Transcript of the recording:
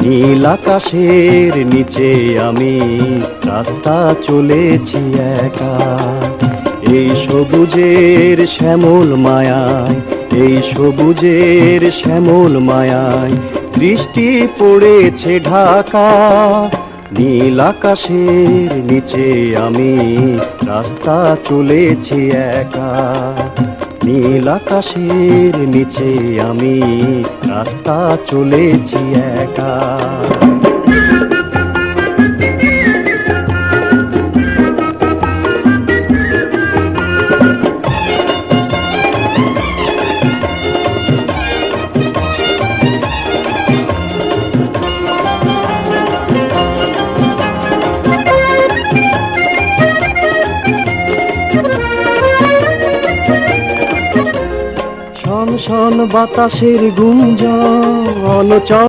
নীল আকাশের নিচে আমি রাস্তা চলেছি একা। এই সবুজের শ্যামল মায়ায়, এই সবুজের শ্যামল মায়ায় দৃষ্টি পড়েছে ঢাকা। নীল আকাশের নিচে আমি রাস্তা চলেছি একা। নীল আকাশের নিচে আমি রাস্তা চলেছি একা। শন শন বাতাসের গুঞ্জন